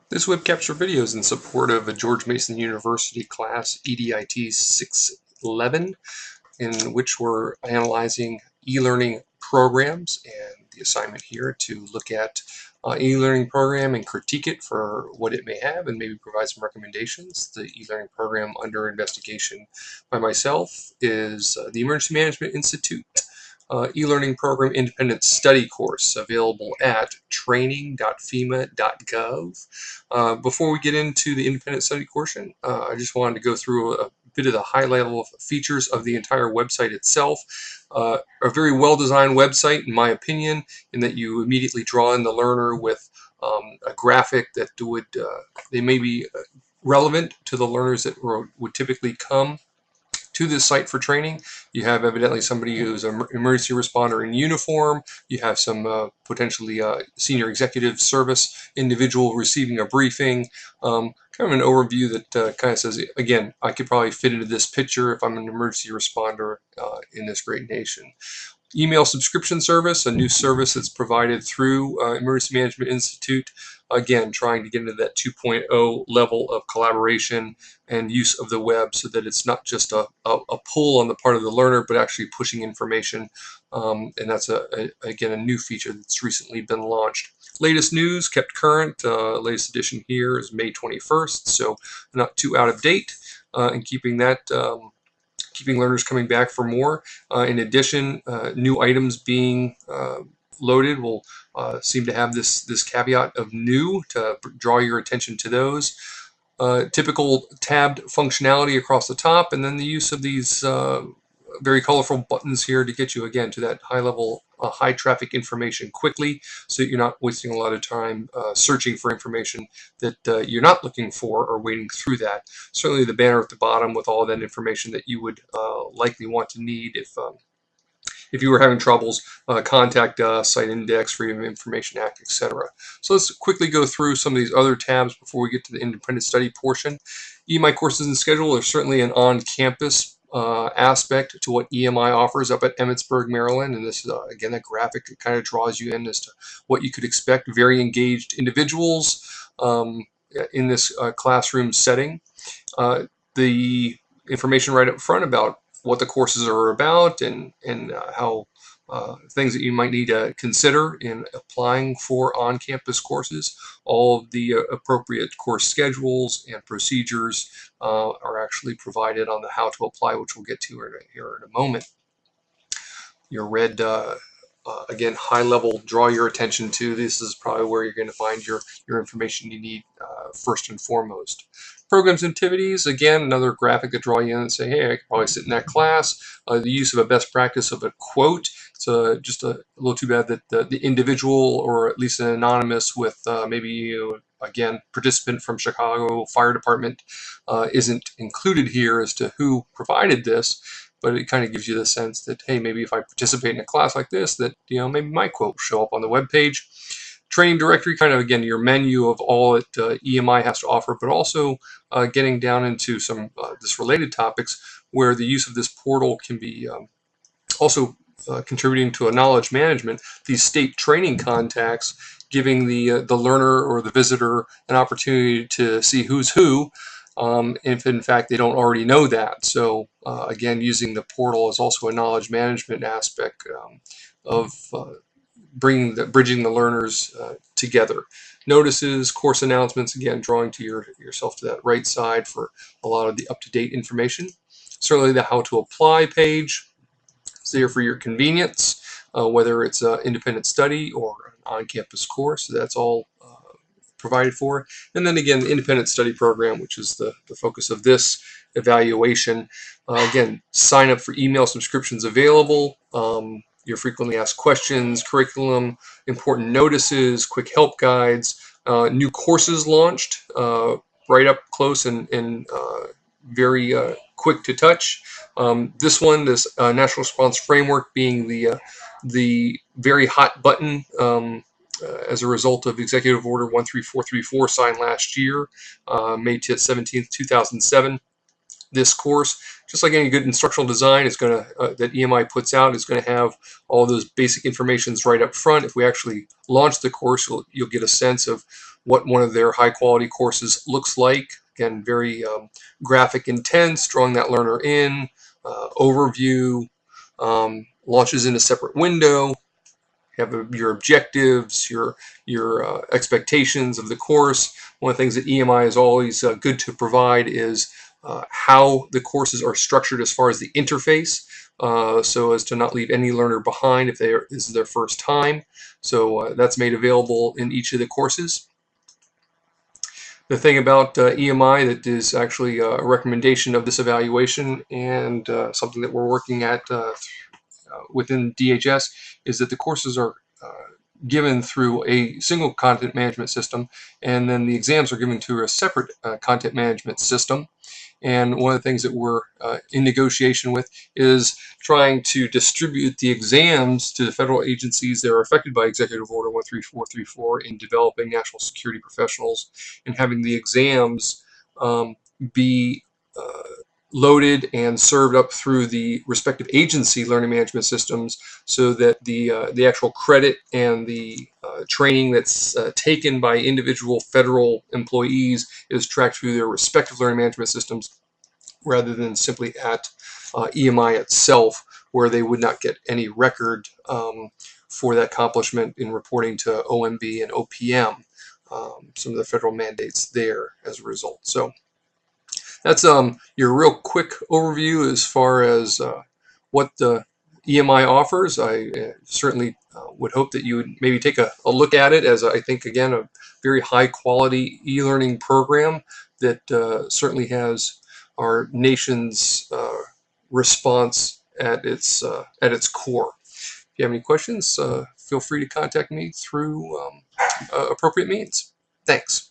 This web capture video is in support of a George Mason University class EDIT 611, in which we're analyzing e-learning programs, and the assignment here to look at e-learning program and critique it for what it may have and maybe provide some recommendations. The e-learning program under investigation by myself is the Emergency Management Institute e-learning program independent study course, available at training.fema.gov. Before we get into the independent study portion, I just wanted to go through a bit of the high level features of the entire website itself. A very well designed website, in my opinion, in that you immediately draw in the learner with a graphic that they may be relevant to the learners that would typically come to this site for training. You have evidently somebody who's an emergency responder in uniform. You have some potentially senior executive service individual receiving a briefing. Kind of an overview that kind of says, again, I could probably fit into this picture if I'm an emergency responder in this great nation. Email subscription service, a new service that's provided through Emergency Management Institute. Again, trying to get into that 2.0 level of collaboration and use of the web so that it's not just a pull on the part of the learner, but actually pushing information. And that's, again, a new feature that's recently been launched. Latest news, kept current. Latest edition here is May 21st, so not too out of date. And keeping learners coming back for more. In addition, new items being loaded will seem to have this caveat of new to draw your attention to those. Typical tabbed functionality across the top, and then the use of these very colorful buttons here to get you again to that high level, high traffic information quickly, so that you're not wasting a lot of time searching for information that you're not looking for or wading through that. Certainly the banner at the bottom with all that information that you would likely want to need if you were having troubles, contact us, Site Index, Freedom of Information Act, etc. So let's quickly go through some of these other tabs before we get to the independent study portion. EMI courses and schedule are certainly an on-campus aspect to what EMI offers up at Emmitsburg, Maryland. And this is, again, a graphic that kind of draws you in as to what you could expect. Very engaged individuals in this classroom setting. The information right up front about what the courses are about and how things that you might need to consider in applying for on-campus courses. All of the appropriate course schedules and procedures are actually provided on the how to apply, which we'll get to here in a moment. Your red, again, high level, draw your attention to. This is probably where you're going to find your information you need first and foremost. Programs and activities, again, another graphic to draw you in and say, hey, I could probably sit in that class. The use of a best practice of a quote. It's just a little too bad that the individual, or at least an anonymous with maybe, again, participant from Chicago Fire Department isn't included here as to who provided this. But it kind of gives you the sense that, hey, maybe if I participate in a class like this, that, maybe my quote will show up on the web page. Training directory, kind of, again, your menu of all that EMI has to offer, but also getting down into some just related topics where the use of this portal can be also contributing to a knowledge management. These state training contacts, giving the learner or the visitor an opportunity to see who's who, if in fact they don't already know that. So again, using the portal is also a knowledge management aspect of bridging the learners together. Notices, course announcements, again, drawing to yourself to that right side for a lot of the up-to-date information. Certainly the how to apply page is there for your convenience, whether it's an independent study or an on-campus course. So that's all provided for. And then again, the independent study program, which is the focus of this evaluation. Again, sign up for email subscriptions available. Your frequently asked questions, curriculum, important notices, quick help guides, new courses launched right up close and very quick to touch. This one, this National Response Framework, being the very hot button as a result of Executive Order 13434 signed last year, May 17th, 2007. This course, just like any good instructional design, is going to that EMI puts out, is going to have all those basic informations right up front. If we actually launch the course, you'll get a sense of what one of their high quality courses looks like. Again, very graphic intense, drawing that learner in, overview, launches in a separate window. You have your objectives, your expectations of the course. One of the things that EMI is always good to provide is how the courses are structured as far as the interface, so as to not leave any learner behind if this is their first time. So that's made available in each of the courses. The thing about EMI that is actually a recommendation of this evaluation, and something that we're working at within DHS, is that the courses are given through a single content management system, and then the exams are given through a separate content management system. And one of the things that we're in negotiation with is trying to distribute the exams to the federal agencies that are affected by Executive Order 13434 in developing national security professionals, and having the exams be loaded and served up through the respective agency learning management systems, so that the actual credit and the training that's taken by individual federal employees is tracked through their respective learning management systems, rather than simply at EMI itself, where they would not get any record for that accomplishment in reporting to OMB and OPM, some of the federal mandates there as a result. So that's your real quick overview as far as what the EMI offers. I certainly would hope that you would maybe take a look at it, as I think, again, a very high quality e-learning program that certainly has our nation's response at its core. If you have any questions, feel free to contact me through appropriate means. Thanks.